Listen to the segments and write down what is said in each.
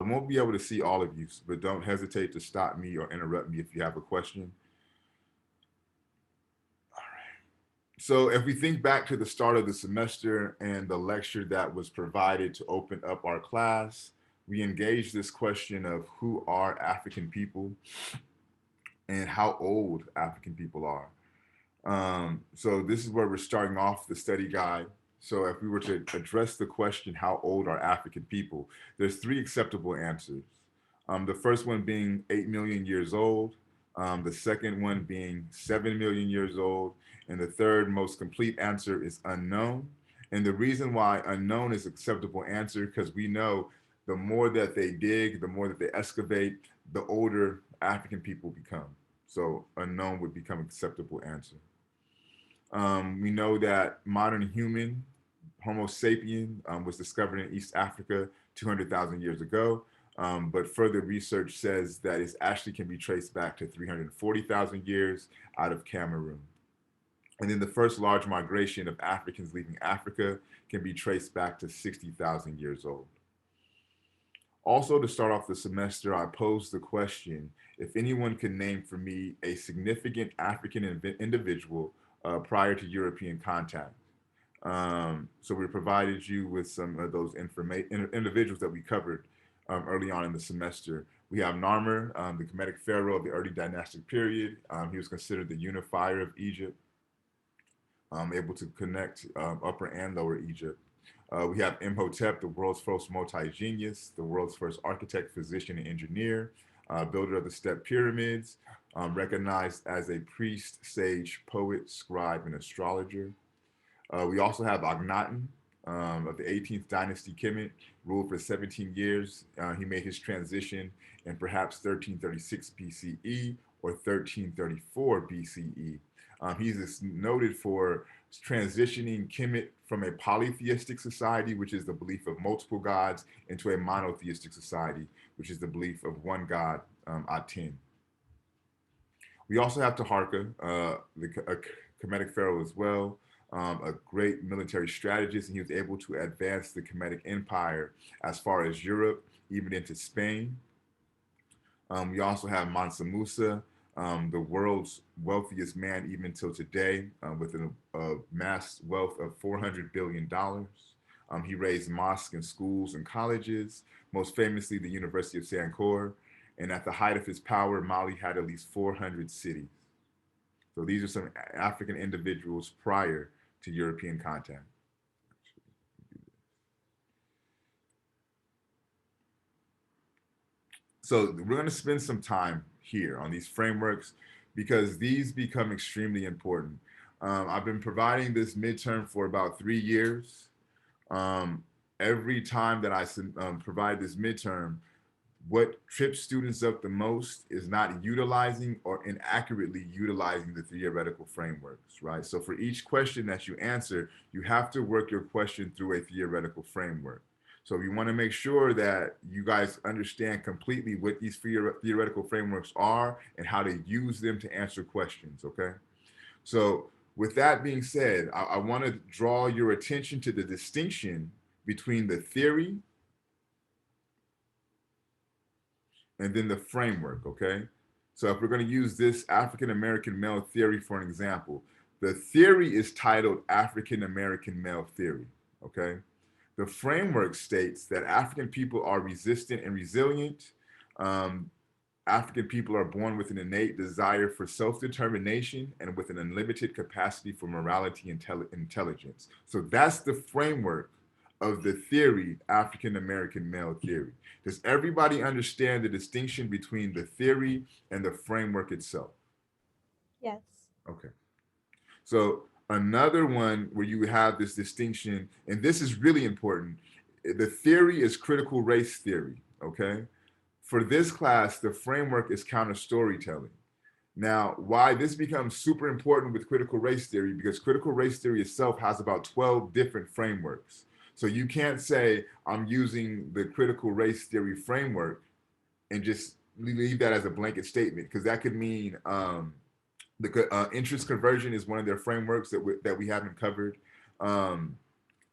won't be able to see all of you, but don't hesitate to stop me or interrupt me if you have a question. So if we think back to the start of the semester and the lecture that was provided to open up our class, we engaged this question of who are African people and how old African people are. So this is where we're starting off the study guide. So if we were to address the question, how old are African people? There's three acceptable answers. The first one being 8 million years old, the second one being 7 million years old, and the third most complete answer is unknown. And the reason why unknown is acceptable answer because we know the more that they dig, the more that they excavate, the older African people become. So unknown would become acceptable answer. We know that modern human, Homo sapien, was discovered in East Africa 200,000 years ago. But further research says that it actually can be traced back to 340,000 years out of Cameroon. And then the first large migration of Africans leaving Africa can be traced back to 60,000 years old. Also, to start off the semester, I posed the question if anyone could name for me a significant African individual prior to European contact. So we provided you with some of those individuals that we covered early on in the semester. We have Narmer, the Kemetic pharaoh of the early dynastic period. He was considered the unifier of Egypt, able to connect Upper and Lower Egypt. We have Imhotep, the world's first multi-genius, the world's first architect, physician, and engineer, builder of the step pyramids, recognized as a priest, sage, poet, scribe, and astrologer. We also have Akhenaten of the 18th dynasty Kemet, ruled for 17 years. He made his transition in perhaps 1336 BCE or 1334 BCE. He's noted for transitioning Kemet from a polytheistic society, which is the belief of multiple gods, into a monotheistic society, which is the belief of one god, Aten. We also have Taharka, a Kemetic pharaoh as well, a great military strategist, and he was able to advance the Kemetic Empire as far as Europe, even into Spain. We also have Mansa Musa, the world's wealthiest man even till today, with a mass wealth of $400 billion. He raised mosques and schools and colleges, most famously the University of Sankore. And at the height of his power, Mali had at least 400 cities. So these are some African individuals prior to European contact. So we're going to spend some time here on these frameworks because these become extremely important. I've been providing this midterm for about 3 years. Every time that I provide this midterm, what trips students up the most is not utilizing or inaccurately utilizing the theoretical frameworks, right? So for each question that you answer, you have to work your question through a theoretical framework. So we want to make sure that you guys understand completely what these theoretical frameworks are and how to use them to answer questions, okay? So with that being said, I want to draw your attention to the distinction between the theory and then the framework, okay? So if we're going to use this African American male theory for an example, the theory is titled African American male theory, okay? The framework states that African people are resistant and resilient. African people are born with an innate desire for self-determination and with an unlimited capacity for morality and intelligence. So that's the framework of the theory, African American male theory. Does everybody understand the distinction between the theory and the framework itself? Yes. Okay. So another one where you have this distinction, and this is really important. The theory is critical race theory, okay? For this class, the framework is counter storytelling. Now, why this becomes super important with critical race theory, because critical race theory itself has about 12 different frameworks. So you can't say, I'm using the critical race theory framework and just leave that as a blanket statement, because that could mean the interest conversion is one of their frameworks that we haven't covered. Um,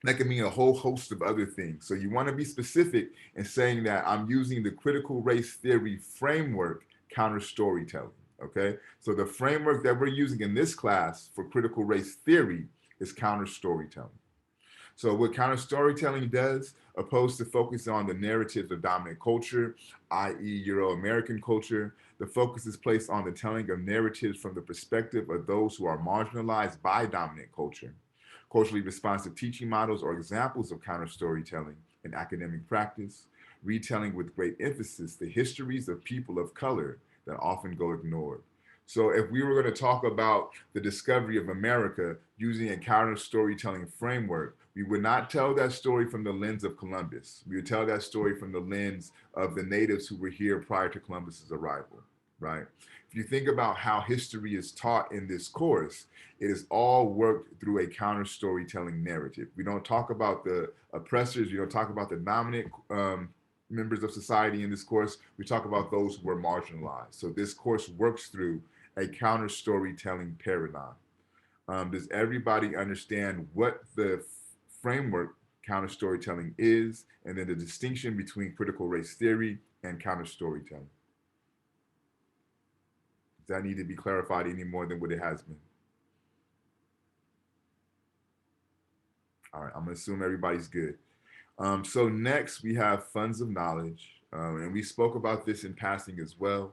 That can mean a whole host of other things. So you want to be specific in saying that I'm using the critical race theory framework counter storytelling. Okay. So the framework that we're using in this class for critical race theory is counter storytelling. So what counter storytelling does, opposed to focusing on the narratives of dominant culture, i.e. Euro-American culture, the focus is placed on the telling of narratives from the perspective of those who are marginalized by dominant culture. Culturally responsive teaching models are examples of counter storytelling in academic practice, retelling with great emphasis the histories of people of color that often go ignored. So if we were going to talk about the discovery of America using a counter storytelling framework, we would not tell that story from the lens of Columbus. We would tell that story from the lens of the natives who were here prior to Columbus's arrival, right? If you think about how history is taught in this course, it is all worked through a counter storytelling narrative. We don't talk about the oppressors, we don't talk about the dominant members of society in this course. We talk about those who were marginalized. So this course works through a counter storytelling paradigm. Does everybody understand what the framework counter storytelling is, and then the distinction between critical race theory and counter storytelling? Does that need to be clarified any more than what it has been? All right, I'm gonna assume everybody's good. So next we have funds of knowledge, and we spoke about this in passing as well.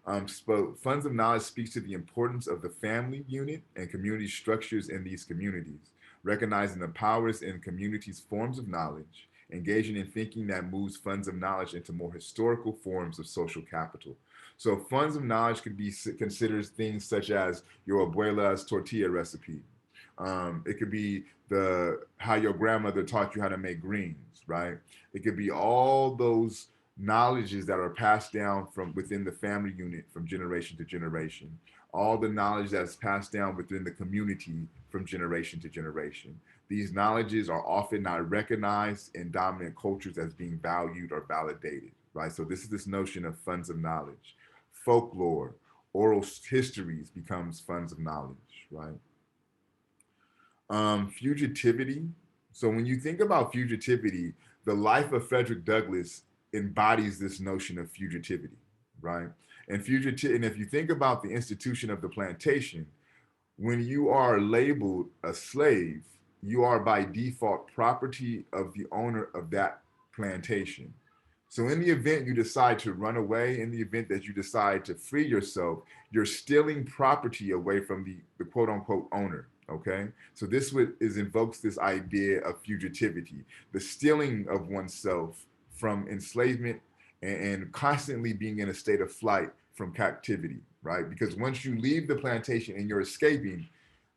Funds of knowledge speaks to the importance of the family unit and community structures in these communities, recognizing the powers in communities' forms of knowledge, engaging in thinking that moves funds of knowledge into more historical forms of social capital. So funds of knowledge could be considered things such as your abuela's tortilla recipe. It could be the how your grandmother taught you how to make greens, right? It could be all those knowledges that are passed down from within the family unit from generation to generation, all the knowledge that's passed down within the community from generation to generation. These knowledges are often not recognized in dominant cultures as being valued or validated, right? So this is this notion of funds of knowledge. Folklore, oral histories becomes funds of knowledge, right? Fugitivity. So when you think about fugitivity, the life of Frederick Douglass embodies this notion of fugitivity, right? And if you think about the institution of the plantation, when you are labeled a slave, you are by default property of the owner of that plantation. So, in the event you decide to run away, in the event that you decide to free yourself, you're stealing property away from the quote unquote owner. Okay. So, invokes this idea of fugitivity, the stealing of oneself from enslavement and constantly being in a state of flight from captivity, right? Because once you leave the plantation and you're escaping,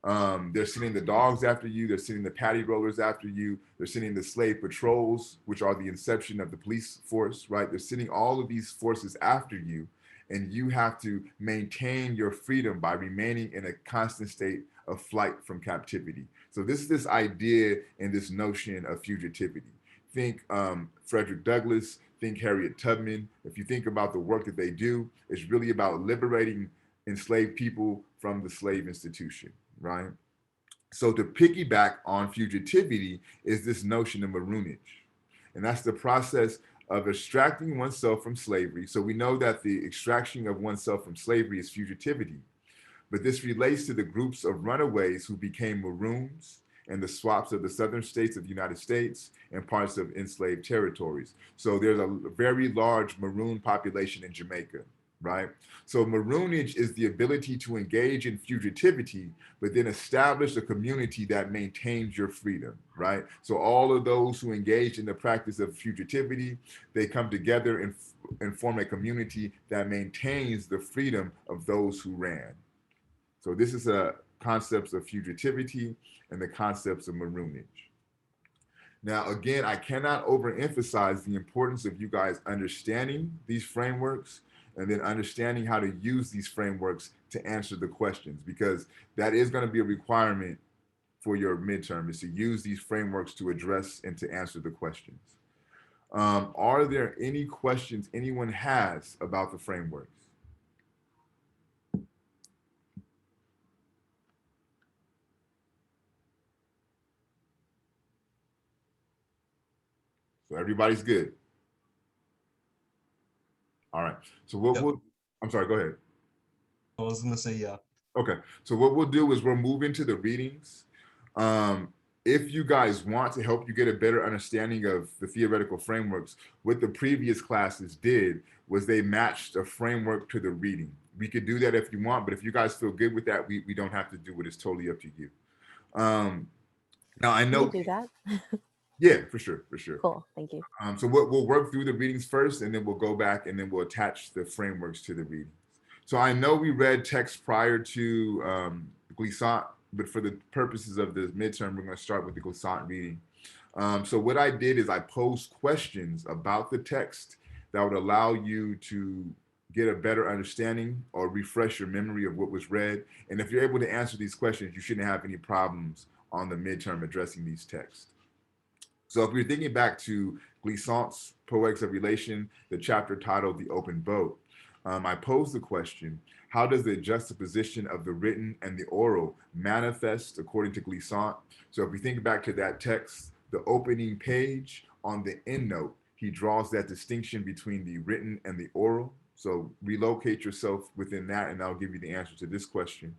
they're sending the dogs after you. They're sending the patty rollers after you. They're sending the slave patrols, which are the inception of the police force, right? They're sending all of these forces after you, and you have to maintain your freedom by remaining in a constant state of flight from captivity. So this is this idea and this notion of fugitivity. Think Frederick Douglass, think Harriet Tubman. If you think about the work that they do, it's really about liberating enslaved people from the slave institution, right? So to piggyback on fugitivity is this notion of maroonage. And that's the process of extracting oneself from slavery. So we know that the extraction of oneself from slavery is fugitivity, but this relates to the groups of runaways who became maroons in the swaps of the southern states of the United States and parts of enslaved territories. So there's a very large maroon population in Jamaica, right? So maroonage is the ability to engage in fugitivity, but then establish a community that maintains your freedom, right? So all of those who engage in the practice of fugitivity, they come together and form a community that maintains the freedom of those who ran. So this is a concepts of fugitivity and the concepts of maroonage. Now, again, I cannot overemphasize the importance of you guys understanding these frameworks and then understanding how to use these frameworks to answer the questions, because that is going to be a requirement for your midterm, is to use these frameworks to address and to answer the questions. Are there any questions anyone has about the frameworks? So everybody's good. All right. So what Yep. we'll, I'm sorry, go ahead. I was gonna say yeah. Okay. So what we'll do is we'll move into the readings. Um, if you guys want to help you get a better understanding of the theoretical frameworks, what the previous classes did was they matched a framework to the reading. We could do that if you want, but if you guys feel good with that, we don't have to do it. It's totally up to you. Um, now I We know, could do that. yeah, for sure, for sure. Cool. Thank you. So we'll work through the readings first, and then we'll go back and then we'll attach the frameworks to the readings. So I know we read text prior to Glissant, but for the purposes of this midterm, we're going to start with the Glissant reading. So what I did is I posed questions about the text that would allow you to get a better understanding or refresh your memory of what was read. And if you're able to answer these questions, you shouldn't have any problems on the midterm addressing these texts. So if we're thinking back to Glissant's Poetics of Relation, the chapter titled The Open Boat, I posed the question, how does the juxtaposition of the written and the oral manifest according to Glissant? So if we think back to that text, the opening page on the end note, he draws that distinction between the written and the oral. So relocate yourself within that and I'll give you the answer to this question.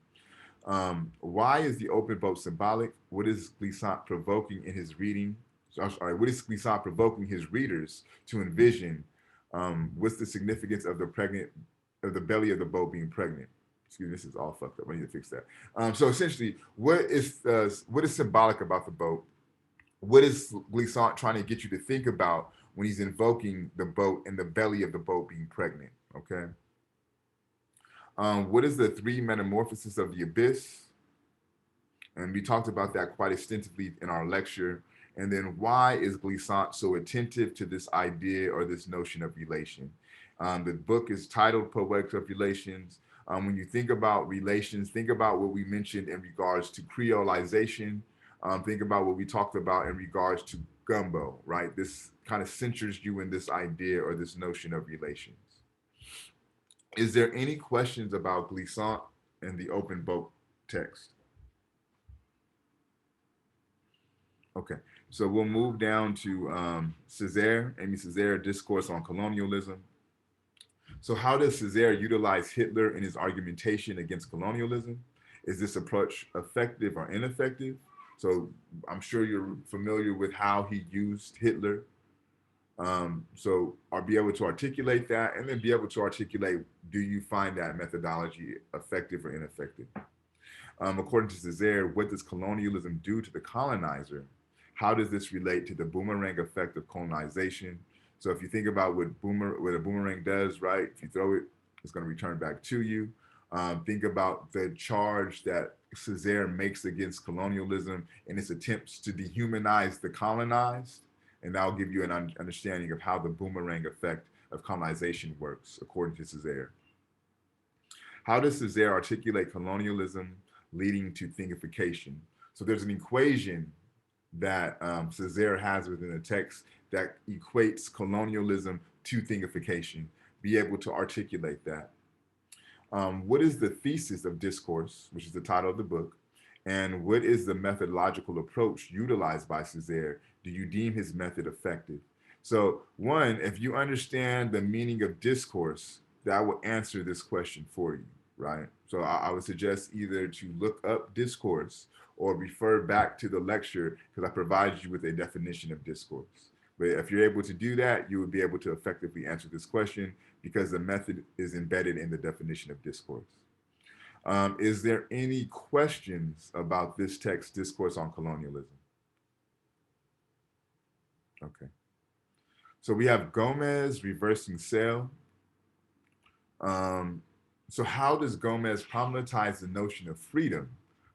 Why is the open boat symbolic? What is Glissant provoking in his reading? So, I'm sorry, what is Glissant provoking his readers to envision? What's the significance of the belly of the boat being pregnant? Excuse me, this is all fucked up. I need to fix that. So essentially, what is symbolic about the boat? What is Glissant trying to get you to think about when he's invoking the boat and the belly of the boat being pregnant? Okay. What is the three metamorphoses of the abyss? And we talked about that quite extensively in our lecture. And then why is Glissant so attentive to this idea or this notion of relation? The book is titled Poetics of Relations. When you think about relations, think about what we mentioned in regards to creolization. Think about what we talked about in regards to gumbo, right? This kind of centers you in this idea or this notion of relations. Is there any questions about Glissant and the open boat text? Okay, so we'll move down to Césaire, Amy Césaire, Discourse on Colonialism. So how does Césaire utilize Hitler in his argumentation against colonialism? Is this approach effective or ineffective? So I'm sure you're familiar with how he used Hitler. So I'll be able to articulate that and then be able to articulate, do you find that methodology effective or ineffective? According to Césaire, what does colonialism do to the colonizer? How does this relate to the boomerang effect of colonization? So if you think about what a boomerang does, right? If you throw it, it's going to return back to you. Think about the charge that Césaire makes against colonialism in its attempts to dehumanize the colonized, and that'll give you an understanding of how the boomerang effect of colonization works, according to Césaire. How does Césaire articulate colonialism leading to thingification? So there's an equation that Césaire has within the text that equates colonialism to thingification. Be able to articulate that. What is the thesis of discourse, which is the title of the book? And what is the methodological approach utilized by Césaire? Do you deem his method effective? So, one, if you understand the meaning of discourse, that will answer this question for you, right? So, I would suggest either to look up discourse or refer back to the lecture because I provided you with a definition of discourse. But if you're able to do that, you would be able to effectively answer this question because the method is embedded in the definition of discourse. Is there any questions about this text, Discourse on Colonialism? Okay. So we have Gomez reversing sale. Um, so how does Gomez problematize the notion of freedom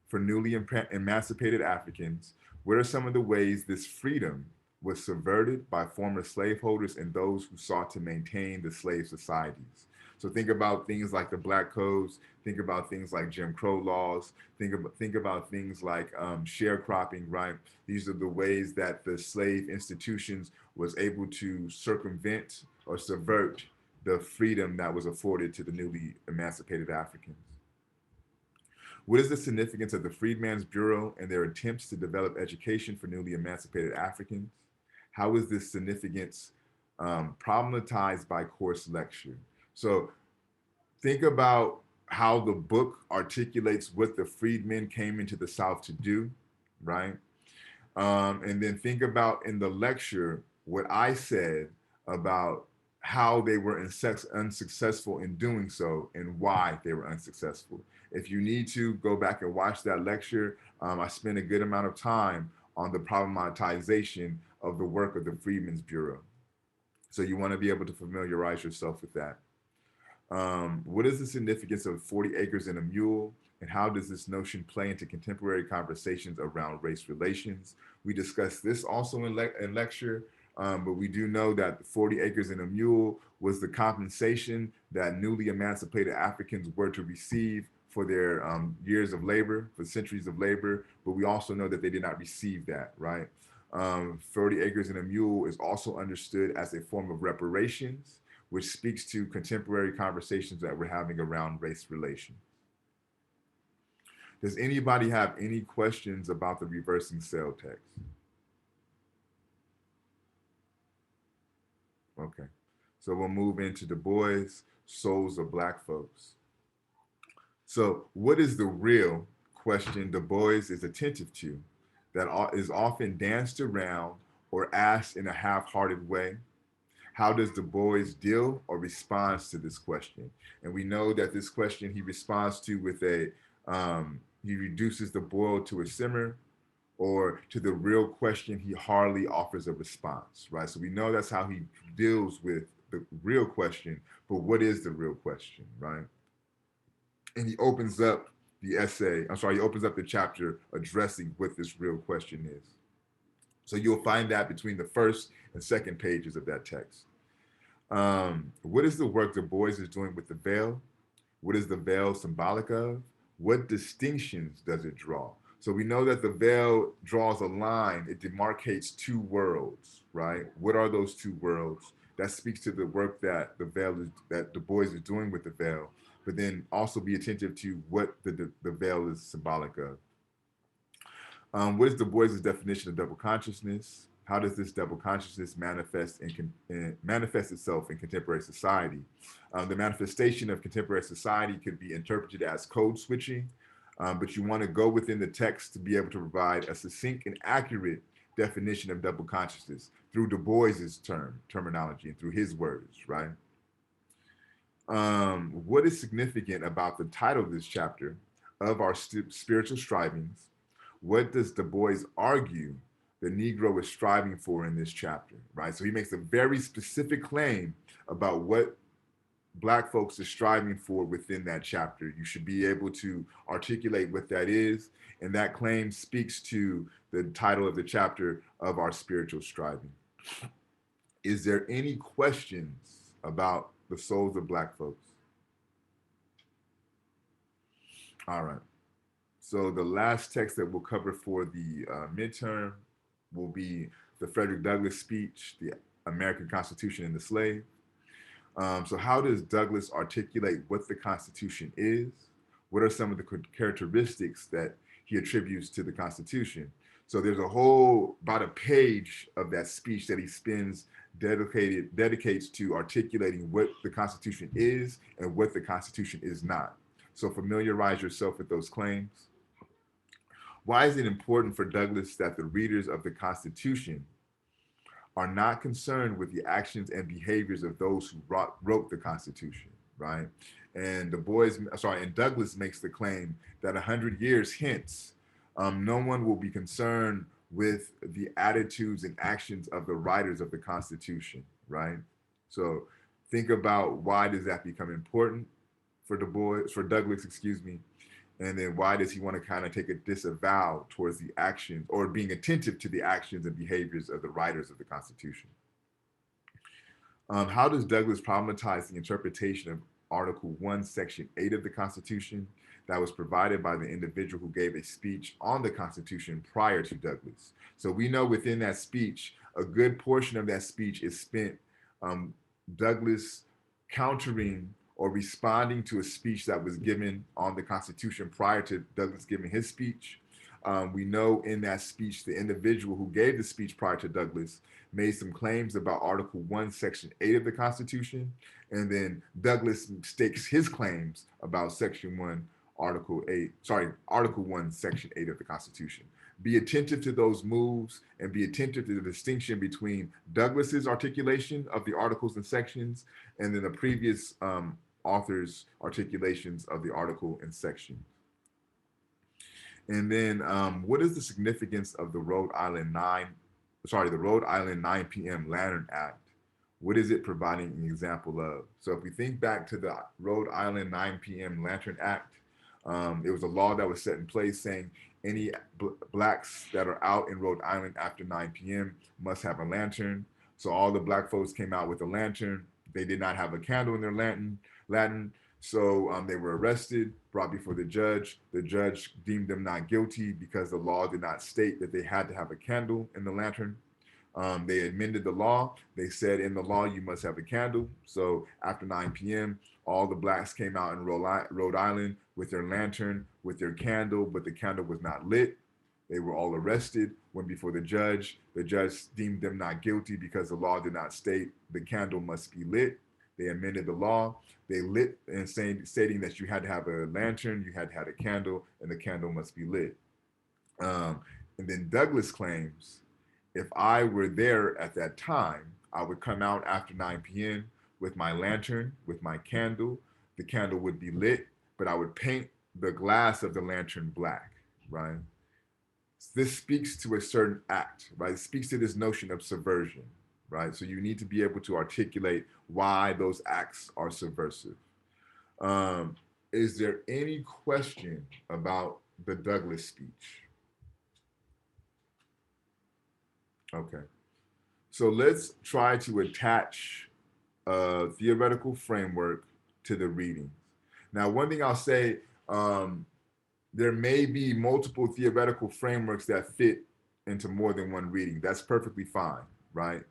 for newly emancipated Africans? What are some of the ways this freedom was subverted by former slaveholders and those who sought to maintain the slave societies? So think about things like the Black Codes. Think about things like Jim Crow laws. Think about things like sharecropping. Right? These are the ways that the slave institutions was able to circumvent or subvert the freedom that was afforded to the newly emancipated Africans. What is the significance of the Freedmen's Bureau and their attempts to develop education for newly emancipated Africans? How is this significance problematized by course lecture? So think about how the book articulates what the freedmen came into the South to do, right? And then think about in the lecture what I said about how they were unsuccessful in doing so and why they were unsuccessful. If you need to go back and watch that lecture, I spent a good amount of time on the problematization of the work of the Freedmen's Bureau. So you want to be able to familiarize yourself with that. What is the significance of 40 acres and a mule? And how does this notion play into contemporary conversations around race relations? We discussed this also in lecture, but we do know that 40 acres and a mule was the compensation that newly emancipated Africans were to receive for their years of labor, for centuries of labor. But we also know that they did not receive that, right? 30 acres and a mule is also understood as a form of reparations, which speaks to contemporary conversations that we're having around race relations. Does anybody have any questions about the reversing cell text? Okay. So we'll move into Du Bois, Souls of Black Folks. So, what is the real question Du Bois is attentive to that is often danced around or asked in a half hearted way? How does Du Bois deal or responds to this question? And we know that this question he responds to with he reduces the boil to a simmer, or to the real question, he hardly offers a response, right? So we know that's how he deals with the real question, but what is the real question, right? And he opens up he opens up the chapter addressing what this real question is. So you'll find that between the first and second pages of that text. What is the work Du Bois is doing with the veil? What is the veil symbolic of? What distinctions does it draw? So we know that the veil draws a line, it demarcates two worlds, right? What are those two worlds? That speaks to the work that that Du Bois is doing with the veil, but then also be attentive to what the veil is symbolic of. What is Du Bois's definition of double consciousness? How does this double consciousness manifest itself in contemporary society? The manifestation of contemporary society could be interpreted as code switching, but you want to go within the text to be able to provide a succinct and accurate definition of double consciousness through Du Bois's terminology and through his words, right? What is significant about the title of this chapter of our spiritual strivings? What does Du Bois argue the Negro is striving for in this chapter, right? So he makes a very specific claim about what Black folks are striving for within that chapter. You should be able to articulate what that is, and that claim speaks to the title of the chapter of our spiritual striving. Is there any questions about the souls of Black folks? All right. So the last text that we'll cover for the midterm will be the Frederick Douglass speech, the American Constitution and the Slave. So how does Douglass articulate what the Constitution is? What are some of the characteristics that he attributes to the Constitution? So there's a whole, about a page of that speech that he spends dedicates to articulating what the Constitution is and what the Constitution is not. So familiarize yourself with those claims. Why is it important for Douglass that the readers of the Constitution are not concerned with the actions and behaviors of those who wrote the Constitution, right? And and Douglass makes the claim that 100 years hence, no one will be concerned with the attitudes and actions of the writers of the Constitution, right? So think about why does that become important for Douglass, excuse me, and then why does he want to kind of take a disavow towards the actions or being attentive to the actions and behaviors of the writers of the Constitution? How does Douglass problematize the interpretation of Article 1, Section 8 of the Constitution that was provided by the individual who gave a speech on the Constitution prior to Douglass? So we know within that speech, a good portion of that speech is spent Douglass countering or responding to a speech that was given on the Constitution prior to Douglass giving his speech. We know in that speech, the individual who gave the speech prior to Douglas made some claims about Article 1, Section 8 of the Constitution. And then Douglas stakes his claims about Section 1, Article 1, Section 8 of the Constitution. Be attentive to those moves and be attentive to the distinction between Douglas's articulation of the articles and sections and then the previous author's articulations of the article and section. And then what is the significance of the Rhode Island 9 p.m. Lantern Act? What is it providing an example of? So if we think back to the Rhode Island 9 p.m. Lantern Act, it was a law that was set in place saying any blacks that are out in Rhode Island after 9 p.m. must have a lantern. So all the black folks came out with a lantern. They did not have a candle in their lantern. So they were arrested, brought before the judge. The judge deemed them not guilty because the law did not state that they had to have a candle in the lantern. They amended the law. They said in the law you must have a candle. So after 9 p.m., all the blacks came out in Rhode Island with their lantern, with their candle, but the candle was not lit. They were all arrested, went before the judge. The judge deemed them not guilty because the law did not state the candle must be lit. They amended the law. They lit and stating that you had to have a lantern, you had to have a candle, and the candle must be lit. And then Douglas claims if I were there at that time, I would come out after 9 p.m. with my lantern, with my candle. The candle would be lit, but I would paint the glass of the lantern black, right? This speaks to a certain act, right? It speaks to this notion of subversion, right? So you need to be able to articulate why those acts are subversive. Um, is there any question about the Douglas speech? Okay. So let's try to attach a theoretical framework to the readings. Now, one thing I'll say, there may be multiple theoretical frameworks that fit into more than one reading. That's perfectly fine, right?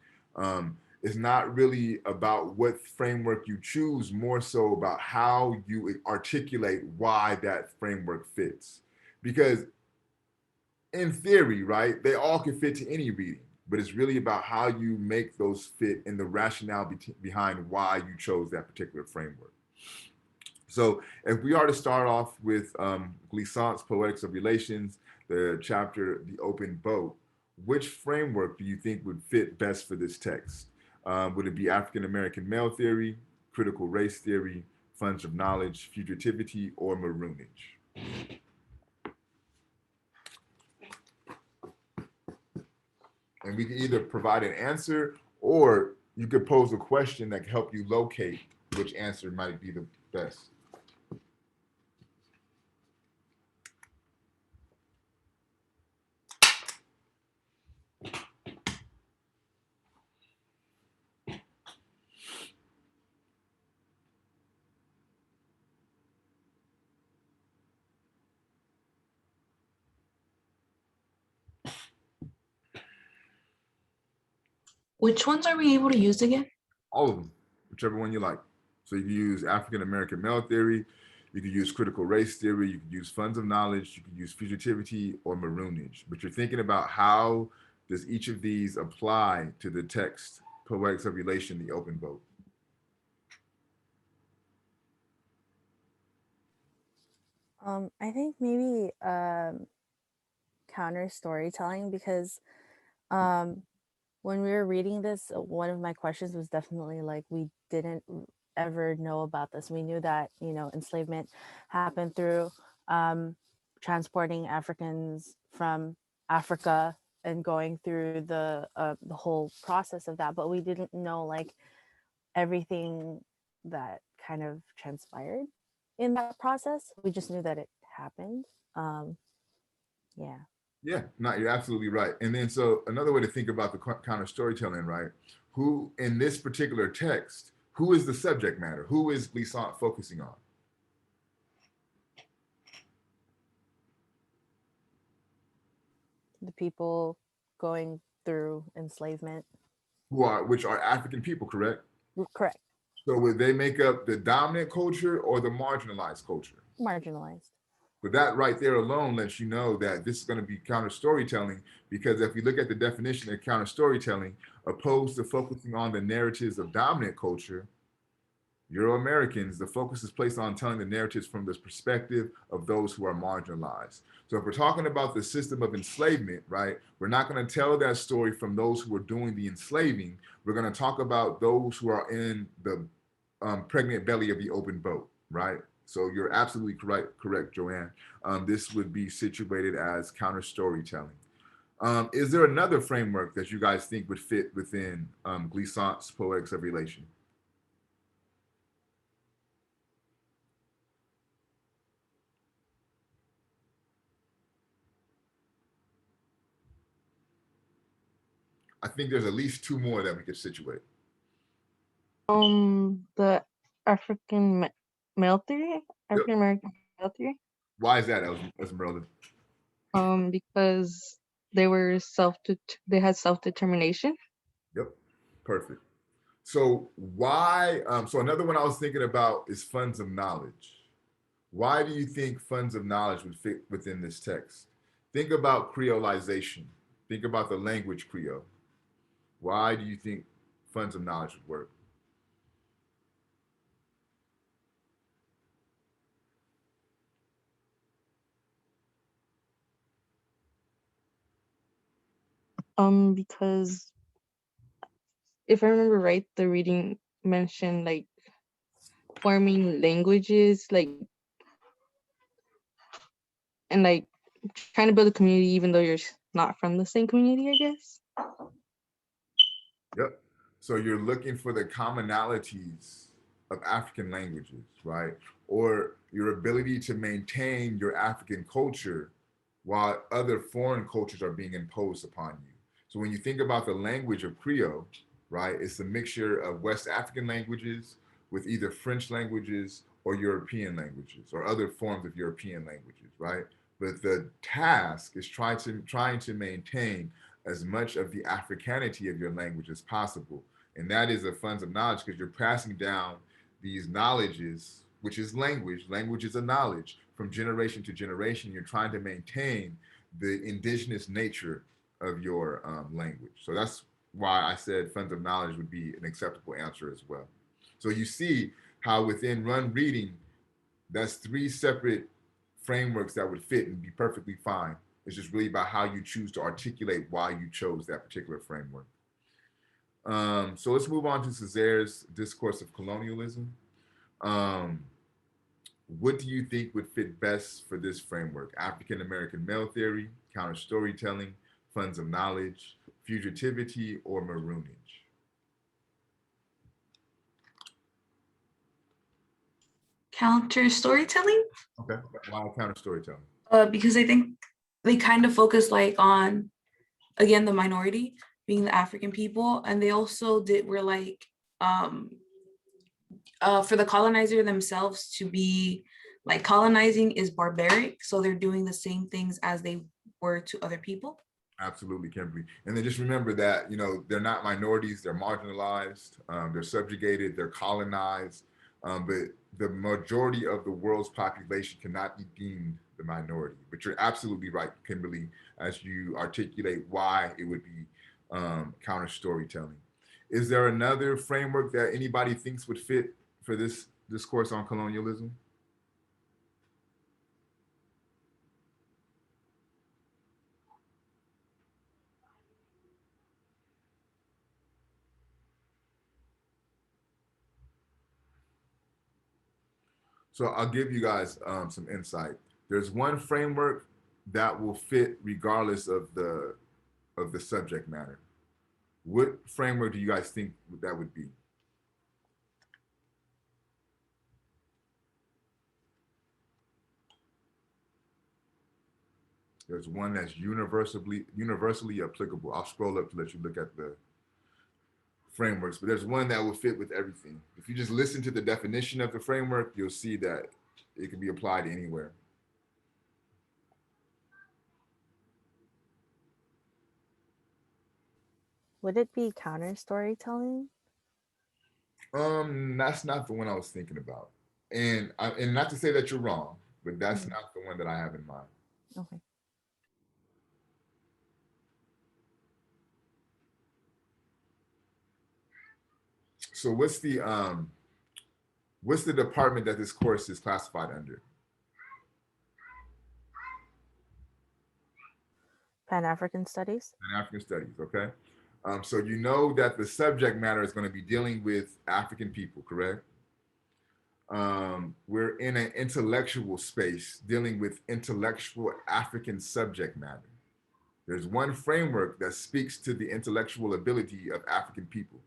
It's not really about what framework you choose, more so about how you articulate why that framework fits. Because in theory, right, they all can fit to any reading, but it's really about how you make those fit and the rationale behind why you chose that particular framework. So if we are to start off with Glissant's Poetics of Relations, the chapter The Open Boat, which framework do you think would fit best for this text? Would it be African American male theory, critical race theory, funds of knowledge, fugitivity, or maroonage? And we can either provide an answer or you could pose a question that can help you locate which answer might be the best. Which ones are we able to use again? All of them, whichever one you like. So you can use African American male theory, you could use critical race theory, you could use funds of knowledge, you could use fugitivity or maroonage. But you're thinking about how does each of these apply to the text, Poetics of Relation, The Open Boat? I think maybe counter storytelling because um, when we were reading this, one of my questions was definitely like we didn't ever know about this. We knew that enslavement happened through um, transporting Africans from Africa and going through the whole process of that, but we didn't know like everything that kind of transpired in that process. We just knew that it happened. Um, yeah. Yeah, no, you're absolutely right. And then, so another way to think about the counter storytelling, right? Who in this particular text, who is the subject matter? Who is Glissant focusing on? The people going through enslavement. Which are African people, correct? Correct. So would they make up the dominant culture or the marginalized culture? Marginalized. But that right there alone lets you know that this is going to be counter storytelling, because if you look at the definition of counter storytelling, opposed to focusing on the narratives of dominant culture, Euro Americans, the focus is placed on telling the narratives from the perspective of those who are marginalized. So if we're talking about the system of enslavement, right, we're not going to tell that story from those who are doing the enslaving. We're going to talk about those who are in the pregnant belly of the open boat, right? So you're absolutely correct, Joanne. This would be situated as counter storytelling. Is there another framework that you guys think would fit within Glissant's Poetics of Relation? I think there's at least two more that we could situate. The African male theory, Yep. African American male theory. Why is that, Esmeralda? Because they were they had self-determination. Yep, perfect. So why? So another one I was thinking about is funds of knowledge. Why do you think funds of knowledge would fit within this text? Think about creolization. Think about the language Creole. Why do you think funds of knowledge would work? Because if I remember right, the reading mentioned like forming languages, like and like trying to build a community even though you're not from the same community, I guess. Yep. So you're looking for the commonalities of African languages, right? Or your ability to maintain your African culture while other foreign cultures are being imposed upon you. So when you think about the language of Creole, right, it's a mixture of West African languages with either French languages or European languages or other forms of European languages, right? But the task is trying to maintain as much of the Africanity of your language as possible. And that is the funds of knowledge, because you're passing down these knowledges, which is language. Language is a knowledge from generation to generation. You're trying to maintain the indigenous nature of your language. So that's why I said funds of knowledge would be an acceptable answer as well. So you see how within Run Reading, that's three separate frameworks that would fit and be perfectly fine. It's just really about how you choose to articulate why you chose that particular framework. So let's move on to Césaire's Discourse of Colonialism. Um, what do you think would fit best for this framework? African American male theory, counter storytelling, funds of knowledge, fugitivity, or maroonage? Counter storytelling? Okay, why counter storytelling? Because I think they kind of focus like on, again, the minority being the African people, and they also were like um for the colonizer themselves to be like, colonizing is barbaric, so they're doing the same things as they were to other people. Absolutely, Kimberly. And then just remember that, they're not minorities, they're marginalized, they're subjugated, they're colonized, but the majority of the world's population cannot be deemed the minority. But you're absolutely right, Kimberly, as you articulate why it would be counter storytelling. Is there another framework that anybody thinks would fit for this discourse on colonialism? So I'll give you guys some insight. There's one framework that will fit regardless of the subject matter. What framework do you guys think that would be? There's one that's universally applicable. I'll scroll up to let you look at the frameworks, but there's one that will fit with everything. If you just listen to the definition of the framework, you'll see that it can be applied anywhere. Would it be counter storytelling? That's not the one I was thinking about. And not to say that you're wrong, but that's Mhm. not the one that I have in mind. Okay. So what's the department that this course is classified under? Pan-African Studies. In African Studies, okay? So you know that the subject matter is going to be dealing with African people, correct? We're in an intellectual space dealing with intellectual African subject matter. There's one framework that speaks to the intellectual ability of African people.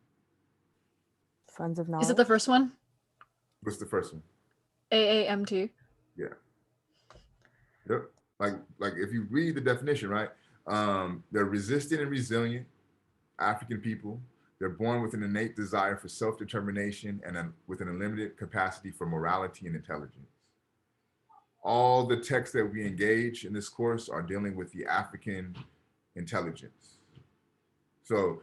Funds of Is it the knowledge. first one? What's the first one? AAMT. Yeah. Yep. Like if you read the definition, right? They're resistant and resilient African people. They're born with an innate desire for self-determination and with an unlimited capacity for morality and intelligence. All the texts that we engage in this course are dealing with the African intelligence. So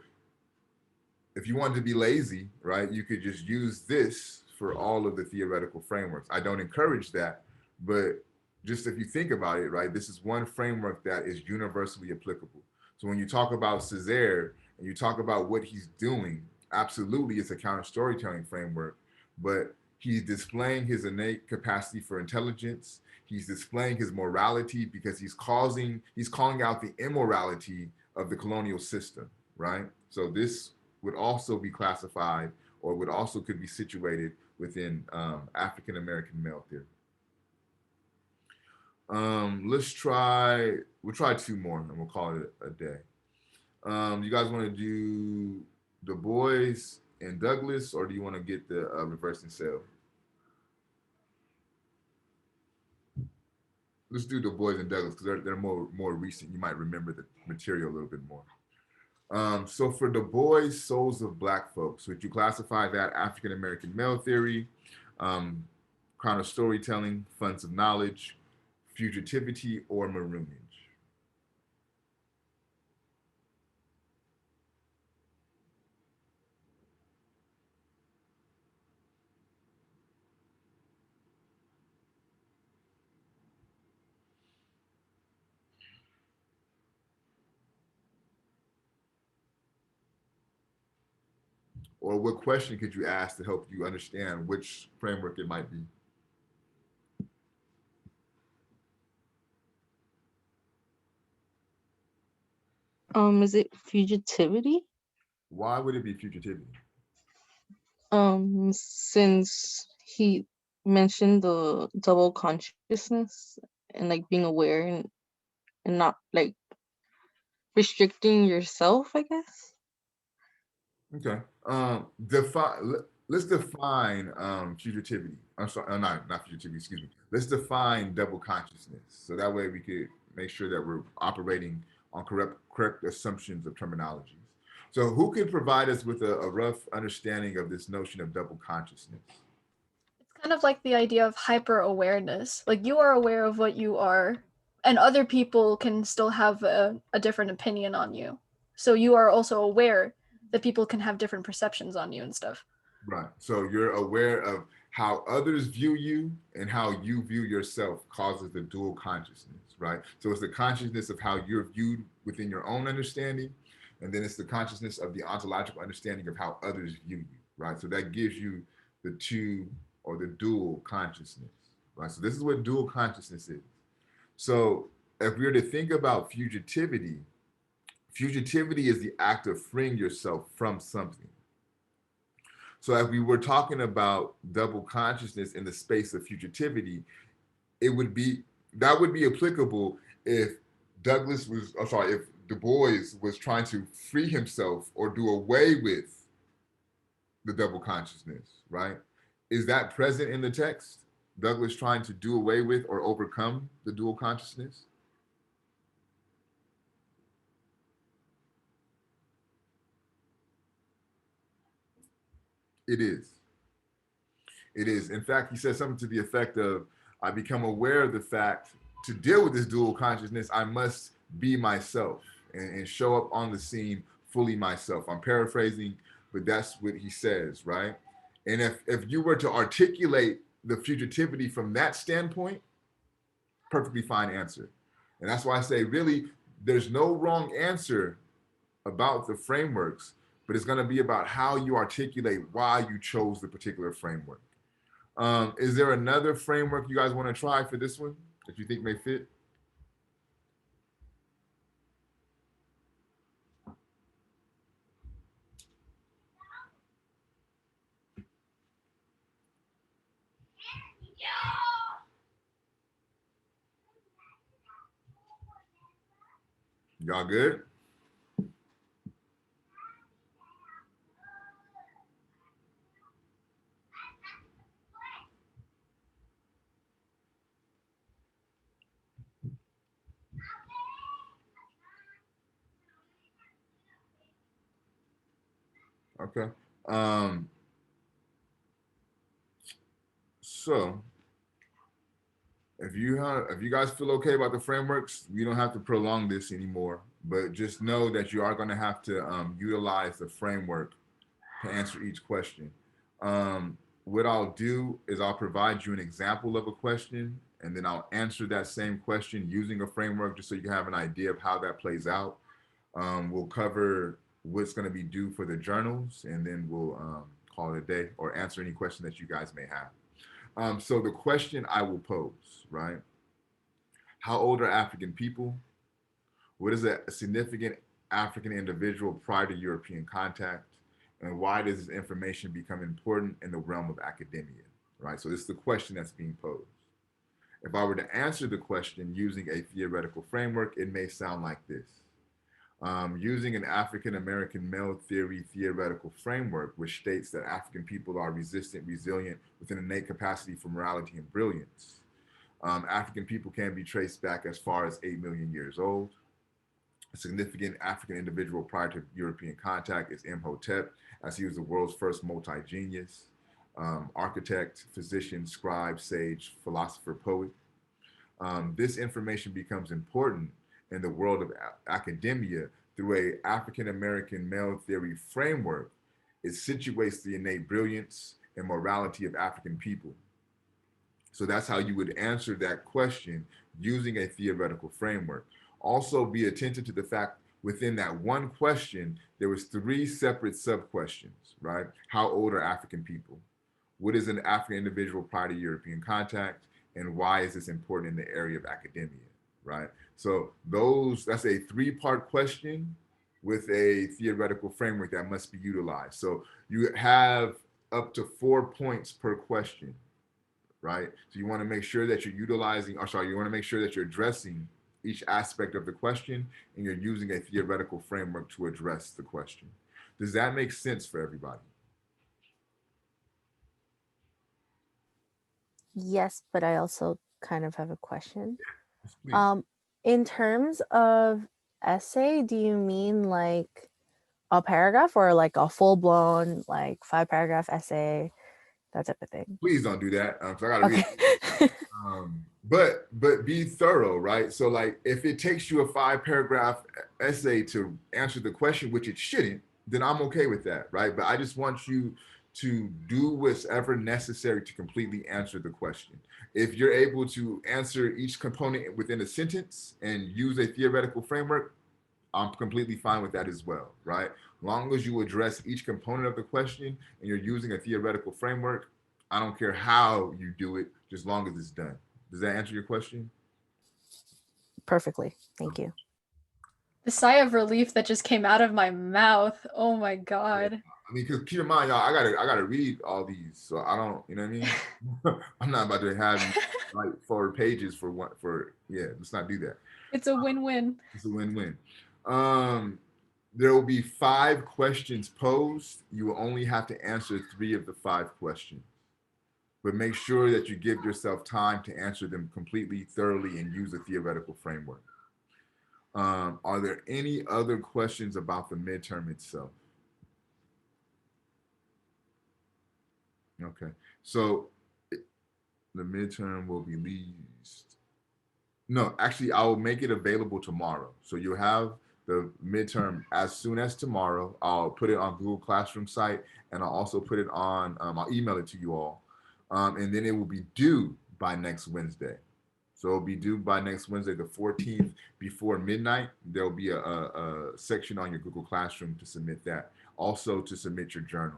if you wanted to be lazy, right, you could just use this for all of the theoretical frameworks. I don't encourage that, but just if you think about it, right, this is one framework that is universally applicable. So when you talk about Césaire and you talk about what he's doing, absolutely it's a counter storytelling framework, but he's displaying his innate capacity for intelligence. He's displaying his morality because he's calling out the immorality of the colonial system, right? So this would also be classified or would also could be situated within African American male theory. We'll try two more and we'll call it a day. You guys want to do Du Bois and Douglas, or do you want to get the reverse and sale? Let's do Du Bois and Douglas because they're more recent. You might remember the material a little bit more. So for Du Bois, Souls of Black Folks, would you classify that African American male theory, kind of storytelling, funds of knowledge, fugitivity, or maroonage? Or what question could you ask to help you understand which framework it might be? Is it fugitivity? Why would it be fugitivity? Since he mentioned the double consciousness and like being aware and not like restricting yourself, I guess. Okay. Let's define fugitivity. I'm sorry, not fugitivity, excuse me. Let's define double consciousness. So that way we could make sure that we're operating on correct assumptions of terminologies. So who can provide us with a rough understanding of this notion of double consciousness? It's kind of like the idea of hyper awareness. Like you are aware of what you are, and other people can still have a different opinion on you. So you are also aware that people can have different perceptions on you and stuff. Right. So you're aware of how others view you and how you view yourself causes the dual consciousness, right? So it's the consciousness of how you're viewed within your own understanding, and then it's the consciousness of the ontological understanding of how others view you, right? So that gives you the two or the dual consciousness, right? So this is what dual consciousness is. So if we were to think about fugitivity, fugitivity is the act of freeing yourself from something. So if we were talking about double consciousness in the space of fugitivity, it would be that would be applicable if if Du Bois was trying to free himself or do away with the double consciousness, right? Is that present in the text? Douglas trying to do away with or overcome the dual consciousness? It is. It is. In fact, he says something to the effect of, I become aware of the fact to deal with this dual consciousness, I must be myself and show up on the scene fully myself. I'm paraphrasing, but that's what he says, right? And if you were to articulate the fugitivity from that standpoint, perfectly fine answer. And that's why I say, really, there's no wrong answer about the frameworks, but it's going to be about how you articulate why you chose the particular framework. Is there another framework you guys want to try for this one that you think may fit? Y'all good? Okay. Um, so if you guys feel okay about the frameworks, we don't have to prolong this anymore. But just know that you are going to have to utilize the framework to answer each question. What I'll do is I'll provide you an example of a question, and then I'll answer that same question using a framework just so you have an idea of how that plays out. We'll cover what's going to be due for the journals, and then we'll call it a day or answer any question that you guys may have. So the question I will pose, right? How old are African people? What is a significant African individual prior to European contact? And why does this information become important in the realm of academia, right? So this is the question that's being posed. If I were to answer the question using a theoretical framework, it may sound like this. Using an African American male theory theoretical framework, which states that African people are resistant, resilient, with an innate capacity for morality and brilliance. African people can be traced back as far as 8 million years old. A significant African individual prior to European contact is Imhotep, as he was the world's first multi-genius, architect, physician, scribe, sage, philosopher, poet. This information becomes important in the world of academia through a African American male theory framework. It situates the innate brilliance and morality of African people. So that's how you would answer that question using a theoretical framework. Also, be attentive to the fact within that one question, there was 3 separate sub-questions, right? How old are African people? What is an African individual prior to European contact? And why is this important in the area of academia, right? So that's a 3-part question with a theoretical framework that must be utilized. So you have up to 4 points per question, right? So you want to make sure that you're you want to make sure that you're addressing each aspect of the question and you're using a theoretical framework to address the question. Does that make sense for everybody? Yes, but I also kind of have a question. Yes, please. In terms of essay, do you mean like a paragraph or like a full-blown like 5-paragraph essay, that type of thing? Please don't do that, because I gotta read it. Okay. But be thorough, right? So like if it takes you a 5-paragraph essay to answer the question, which it shouldn't, then I'm okay with that, right? But I just want you to do what's ever necessary to completely answer the question. If you're able to answer each component within a sentence and use a theoretical framework, I'm completely fine with that as well, right? Long as you address each component of the question and you're using a theoretical framework, I don't care how you do it, just long as it's done. Does that answer your question? Perfectly. Thank you. The sigh of relief that just came out of my mouth. Oh my god. I mean, because keep in mind, y'all, I gotta read all these, so I don't, you know what I mean? I'm not about to have you write 4 pages yeah, let's not do that. It's a win-win. It's a win-win. There will be 5 questions posed. You will only have to answer 3 of the 5 questions. But make sure that you give yourself time to answer them completely, thoroughly, and use a theoretical framework. Are there any other questions about the midterm itself? Okay, so the midterm will be released. No, actually, I will make it available tomorrow. So you'll have the midterm as soon as tomorrow. I'll put it on Google Classroom site, and I'll also put it on, I'll email it to you all. And then it will be due by next Wednesday. So it'll be due by next Wednesday, the 14th, before midnight. There'll be a section on your Google Classroom to submit that. Also to submit your journal.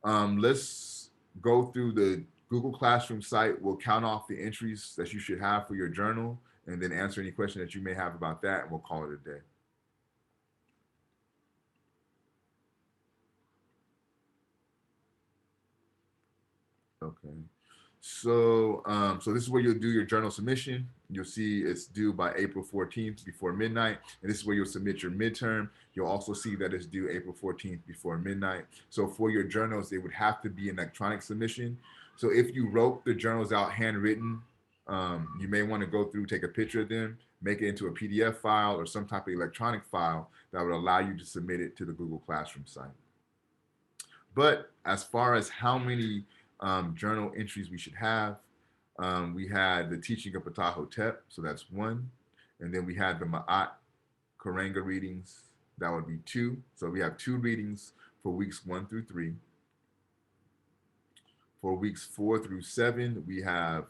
Let's go through the Google Classroom site. We'll count off the entries that you should have for your journal and then answer any question that you may have about that, and we'll call it a day. Okay. So, so this is where you'll do your journal submission. You'll see it's due by April 14th before midnight. And this is where you'll submit your midterm. You'll also see that it's due April 14th before midnight. So for your journals, they would have to be an electronic submission. So if you wrote the journals out handwritten, you may want to go through, take a picture of them, make it into a PDF file or some type of electronic file that would allow you to submit it to the Google Classroom site. But as far as how many journal entries we should have, we had the teaching of Ptah, so that's 1. And then we had the Ma'at Karanga readings, that would be 2. So we have 2 readings for weeks 1 through 3. For weeks 4 through 7, we have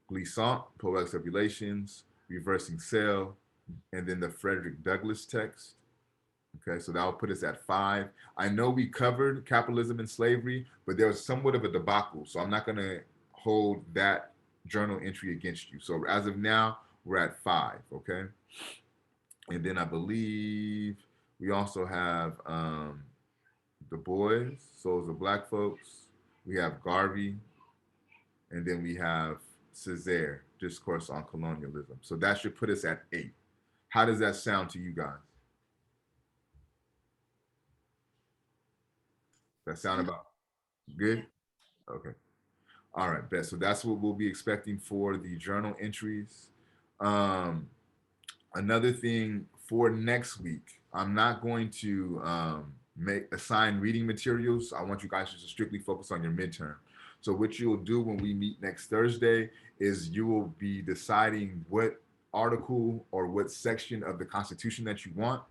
Glissant, Poetic Speculations, Reversing Sail, and then the Frederick Douglass text. Okay, so that will put us at 5. I know we covered capitalism and slavery, but there was somewhat of a debacle. So I'm not going to hold that journal entry against you. So as of now, we're at 5. Okay. And then I believe we also have the Boys, Souls of Black Folks. We have Garvey. And then we have Césaire, Discourse on Colonialism. So that should put us at 8. How does that sound to you guys? That sound about good? Okay. All right, best. So that's what we'll be expecting for the journal entries. Another thing for next week, I'm not going to assign reading materials. I want you guys to just strictly focus on your midterm. So what you'll do when we meet next Thursday is you will be deciding what article or what section of the Constitution that you want.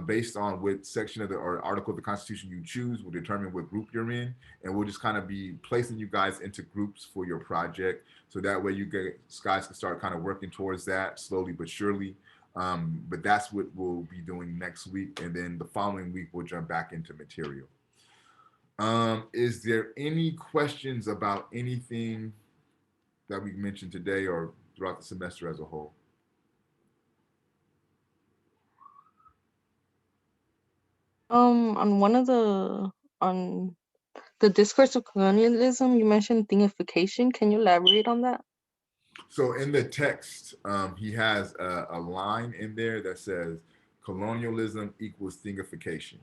Based on what section of the or article of the Constitution you choose will determine what group you're in, and we'll just kind of be placing you guys into groups for your project, so that way you guys can start kind of working towards that slowly but surely. But that's what we'll be doing next week, and then the following week we'll jump back into material. Is there any questions about anything that we mentioned today or throughout the semester as a whole? On the discourse of colonialism, you mentioned thingification. Can you elaborate on that? So in the text, he has a line in there that says colonialism equals thingification.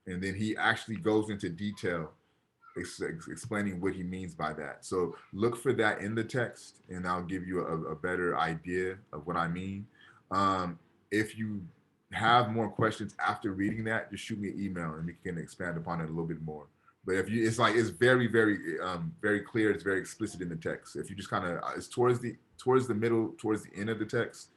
And then he actually goes into detail explaining what he means by that. So look for that in the text, and I'll give you a better idea of what I mean. If you have more questions after reading that, just shoot me an email and we can expand upon it a little bit more. But if you, it's very, very clear. It's very explicit in the text. If you just kind of, it's towards the middle, towards the end of the text.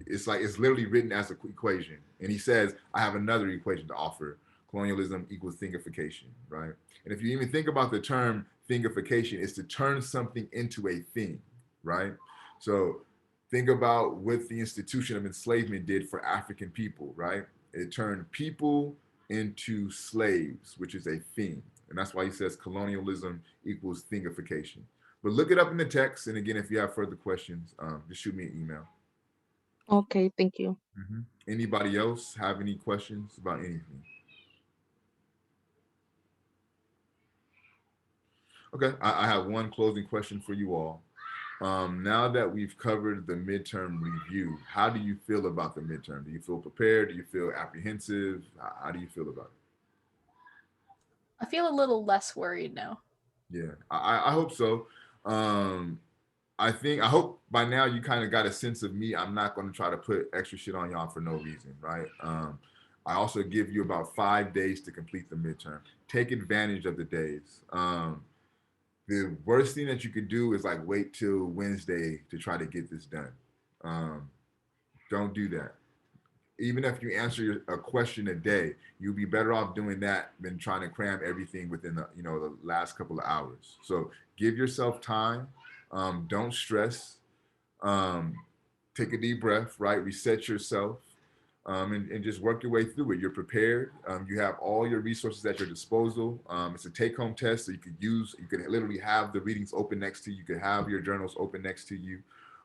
It's literally written as an equation. And he says, I have another equation to offer. Colonialism equals thingification, right? And if you even think about the term thingification, it's to turn something into a thing, right? So think about what the institution of enslavement did for African people, right? It turned people into slaves, which is a thing. And that's why he says colonialism equals thingification. But look it up in the text. And again, if you have further questions, just shoot me an email. Okay, thank you. Anybody else have any questions about anything? Okay, I have one closing question for you all. Now that we've covered the midterm review, how do you feel about the midterm? Do you feel prepared? Do you feel apprehensive? How do you feel about it? I feel a little less worried now. Yeah, I hope so. I hope by now you kind of got a sense of me. I'm not going to try to put extra shit on y'all for no reason, right? I also give you about 5 days to complete the midterm. Take advantage of the days. The worst thing that you could do is wait till Wednesday to try to get this done. Don't do that. Even if you answer a question a day, you'll be better off doing that than trying to cram everything within the last couple of hours. So give yourself time. Don't stress. Um, take a deep breath, right? Reset yourself, and just work your way through it. You're prepared. You have all your resources at your disposal. It's a take-home test, so you could literally have the readings open next to you. You could have your journals open next to you.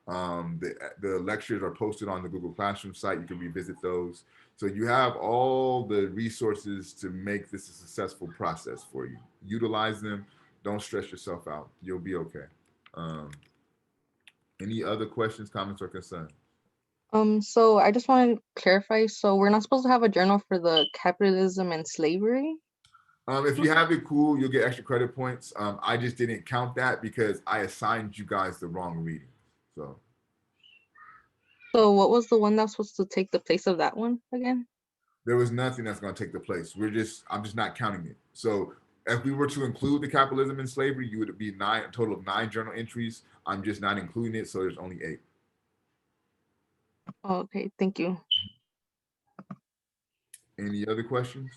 The lectures are posted on the Google Classroom site. You can revisit those. So you have all the resources to make this a successful process for you. Utilize them. Don't stress yourself out. You'll be okay. Any other questions, comments, or concerns? So I just want to clarify. So we're not supposed to have a journal for the capitalism and slavery? If you have it, cool, you'll get extra credit points. I just didn't count that because I assigned you guys the wrong reading. So what was the one that was supposed to take the place of that one again? There was nothing that's going to take the place. I'm just not counting it. So if we were to include the capitalism and slavery, you would be a total of 9 journal entries. I'm just not including it, so there's only 8. Oh, okay, thank you. Any other questions?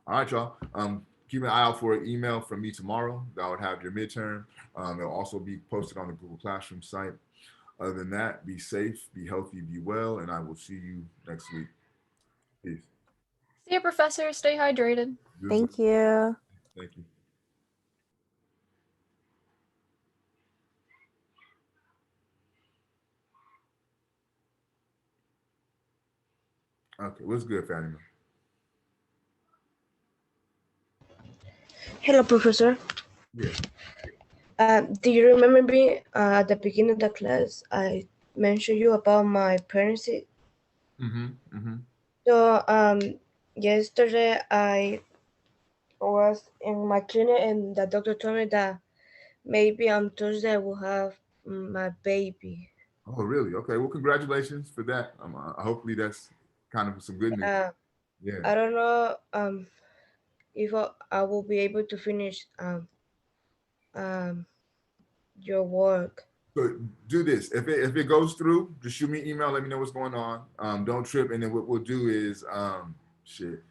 All right, y'all. Keep an eye out for an email from me tomorrow that would have your midterm. It'll also be posted on the Google Classroom site. Other than that, be safe, be healthy, be well, and I will see you next week. Peace. See you, Professor. Stay hydrated. You as well. Thank you. Thank you. Okay, what's good, Fatima? Hello, Professor. Yeah. Do you remember me at the beginning of the class? I mentioned you about my pregnancy. So yesterday I was in my clinic and the doctor told me that maybe on Thursday I will have my baby. Oh, really? Okay. Well, congratulations for that. Hopefully that's kind of some good news. Yeah. I don't know if I will be able to finish your work. So do this. If it goes through, just shoot me an email. Let me know what's going on. Don't trip. And then what we'll do is shit.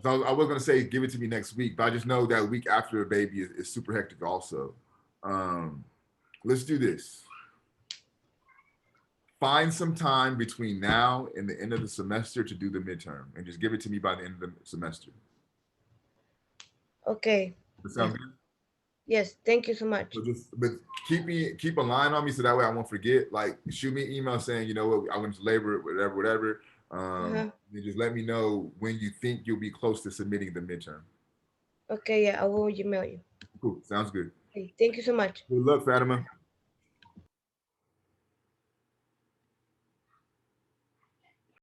So I was gonna say give it to me next week, but I just know that week after a baby is super hectic also. Let's do this. Find some time between now and the end of the semester to do the midterm and just give it to me by the end of the semester. Okay. Does that sound good? Yes, thank you so much. But keep a line on me so that way I won't forget. Like shoot me an email saying, you know what, I went to labor, whatever. And just let me know when you think you'll be close to submitting the midterm. Okay, yeah, I will email you. Cool, sounds good. Okay, thank you so much. Good luck, Fatima.